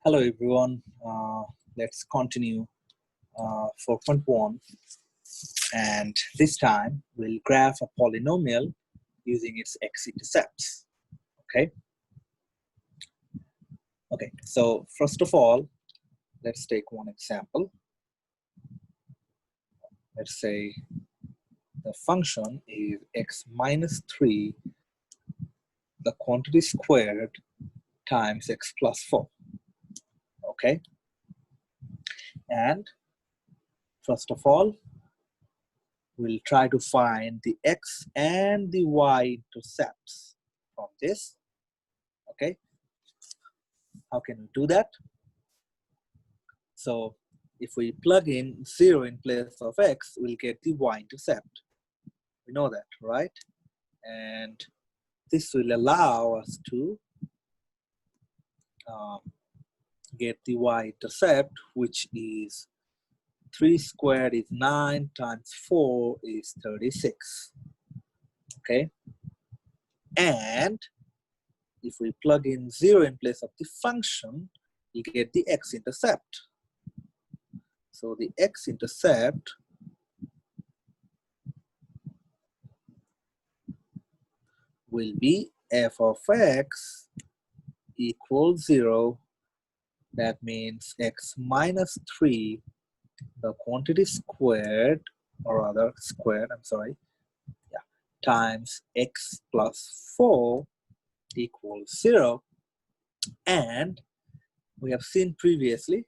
Hello everyone, let's continue 4.1, and this time we'll graph a polynomial using its x-intercepts. Okay, so first of all, let's take one example. Let's say the function is x minus 3, the quantity squared times x plus 4. Okay, and first of all, we'll try to find the x and the y intercepts from this. Okay, how can we do that? So if we plug in 0 in place of x, we'll get the y-intercept. We know that, right? And this will allow us to get the y-intercept, which is 3 squared is 9 times 4 is 36. Okay, and if we plug in 0 in place of the function, we get the x-intercept. So the x-intercept will be f of x equals 0. That means x minus 3, the quantity squared, or rather squared, times x plus 4 equals 0. And we have seen previously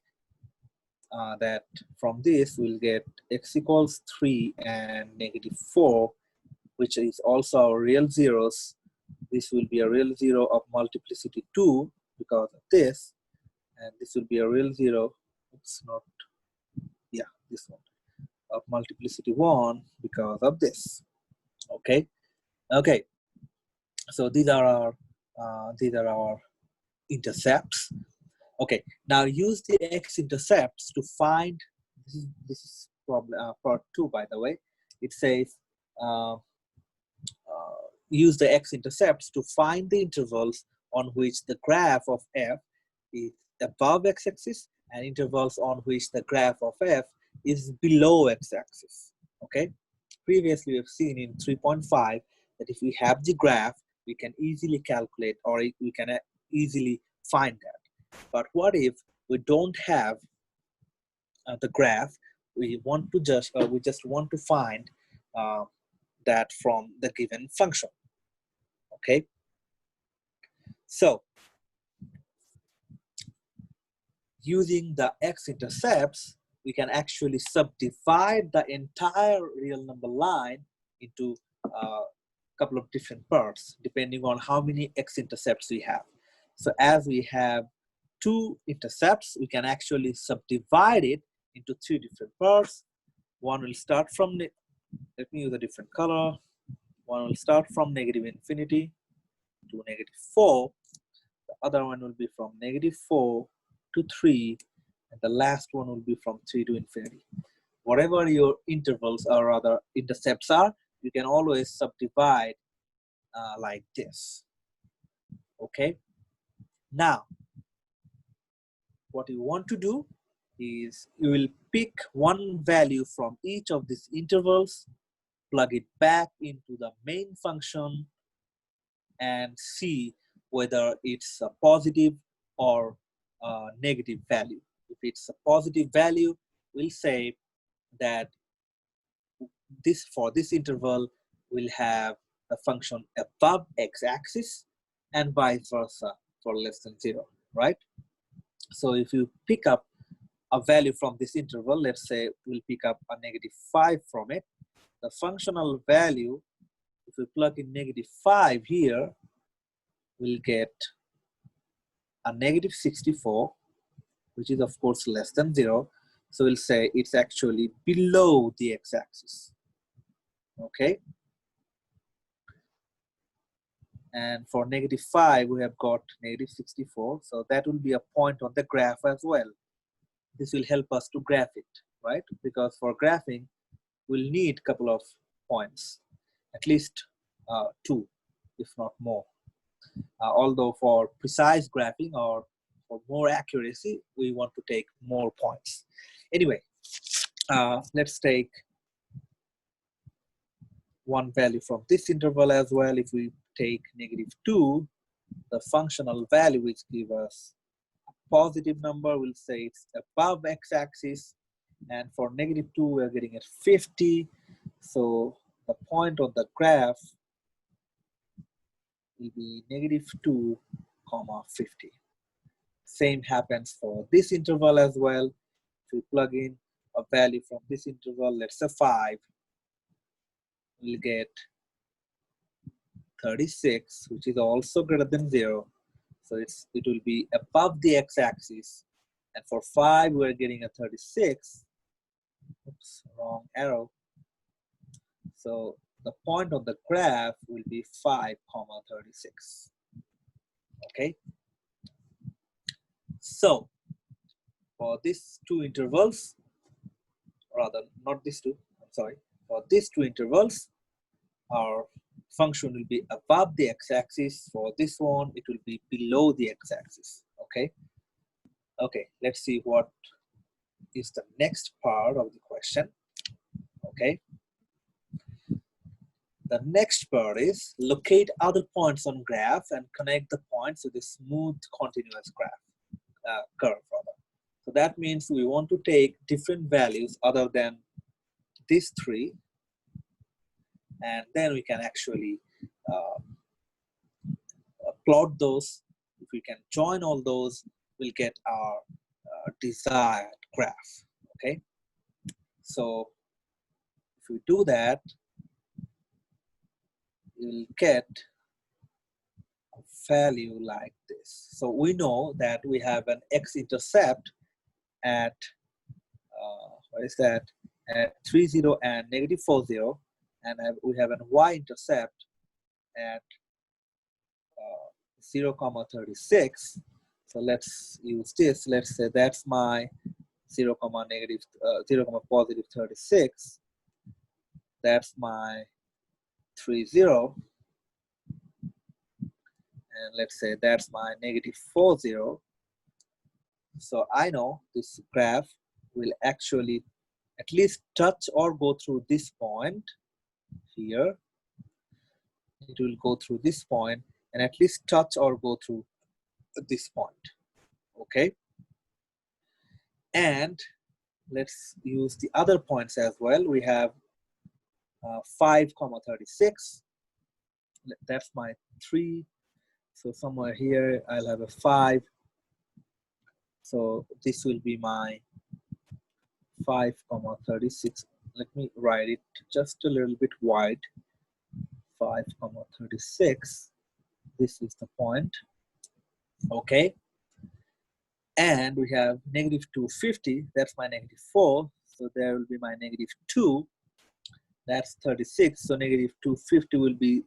that from this we'll get x equals 3 and negative 4, which is also our real zeros. This will be a real zero of multiplicity 2 because of this, and this will be a real zero, it's not, this one, of multiplicity 1 because of this. Okay, so these are our intercepts. Okay, now use the x-intercepts to find, this is problem part 2, by the way. It says use the x-intercepts to find the intervals on which the graph of f is above x-axis and intervals on which the graph of f is below x-axis. Okay, previously we've seen in 3.5 that if we have the graph, we can easily calculate, or we can easily find that. But what if we don't have the graph? We want to just we just want to find that from the given function. Okay, so using the x-intercepts, we can actually subdivide the entire real number line into a couple of different parts depending on how many x-intercepts we have. So as we have 2 intercepts, we can actually subdivide it into 3 different parts. One will start from, let me use a different color. One will start from negative infinity to negative 4. The other one will be from negative 4 to 3. And the last one will be from 3 to infinity. Whatever your intervals or rather intercepts are, you can always subdivide like this. Okay. Now, what you want to do is you will pick one value from each of these intervals, plug it back into the main function, and see whether it's a positive or a negative value. If it's a positive value, we'll say that for this interval we'll have the function above x-axis, and vice versa for less than 0, right? So if you pick up a value from this interval, let's say we'll pick up a negative 5 from it, the functional value, if we plug in negative 5 here, we'll get a negative 64, which is of course less than 0. So we'll say it's actually below the x-axis. Okay. And for negative 5, we have got negative 64. So that will be a point on the graph as well. This will help us to graph it, right? Because for graphing, we'll need a couple of points, at least 2, if not more. Although for precise graphing or for more accuracy, we want to take more points. Anyway, let's take one value from this interval as well. If we take -2, the functional value which gives us a positive number, we'll say it's above x-axis. And for -2, we're getting at 50. So the point on the graph will be -2, 50. Same happens for this interval as well. If we plug in a value from this interval, let's say 5, we'll get 36, which is also greater than 0. So it will be above the x-axis. And for 5, we're getting a 36. Oops, wrong arrow. So the point on the graph will be 5, 36. Okay. So for these two intervals, rather not these two, I'm sorry, for these two intervals, our function will be above the x-axis. For this one, it will be below the x-axis. Okay. Okay, let's see what is the next part of the question. Okay. The next part is locate other points on graph and connect the points with a smooth continuous curve. So that means we want to take different values other than these three, and then we can actually plot those. If we can join all those, we'll get our desired graph. Okay, so if we do that, you'll get a value like this. So we know that we have an x-intercept at what is that, at 3, 0 and -4, 0, and we have an y-intercept at 0, 36. So let's use this. Let's say that's my 0, 0, positive 36. That's my 3, 0. And let's say that's my -4, 0. So I know this graph will actually at least touch or go through this point here. It will go through this point and at least touch or go through this point. Okay. And let's use the other points as well. We have 5, 36. That's my 3. So somewhere here I'll have a 5. So this will be my 5, 36. Let me write it just a little bit wide. 5, 36. This is the point. Okay. And we have -2, 50. That's my -4. So there will be my -2. That's 36. So -2, 50 will be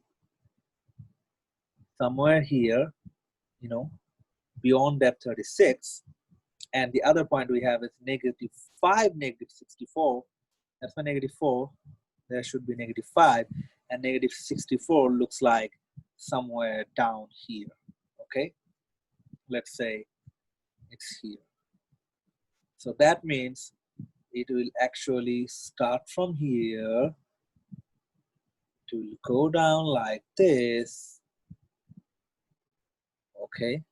somewhere here, you know, beyond that 36. And the other point we have is -5, -64. That's my -4. There should be -5. And -64 looks like somewhere down here. Okay. Let's say it's here. So that means it will actually start from here. It will go down like this. Okay.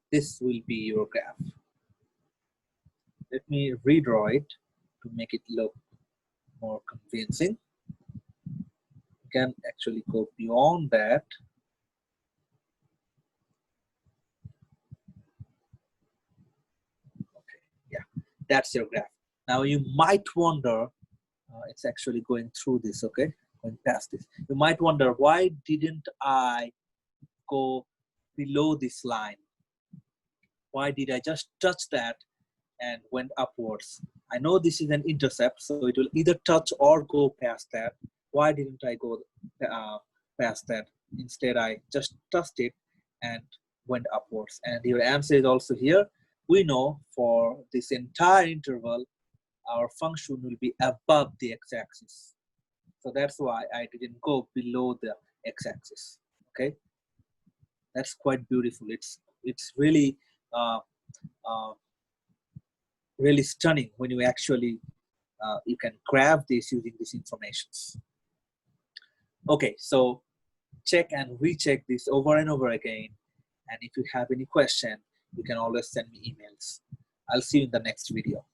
This will be your graph. Let me redraw it to make it look more convincing. You can actually go beyond that. Okay, yeah, that's your graph. Now you might wonder, it's actually going through this, okay, going past this. You might wonder, why didn't I go below this line? Why did I just touch that and went upwards? I know this is an intercept, so it will either touch or go past that. Why didn't I go past that? Instead, I just touched it and went upwards. And your answer is also here. We know for this entire interval, our function will be above the x-axis. So that's why I didn't go below the x-axis. Okay, that's quite beautiful. It's it's really uh, really stunning when you actually you can grab this using these informations. Okay, so check and recheck this over and over again. And if you have any question, you can always send me emails. I'll see you in the next video.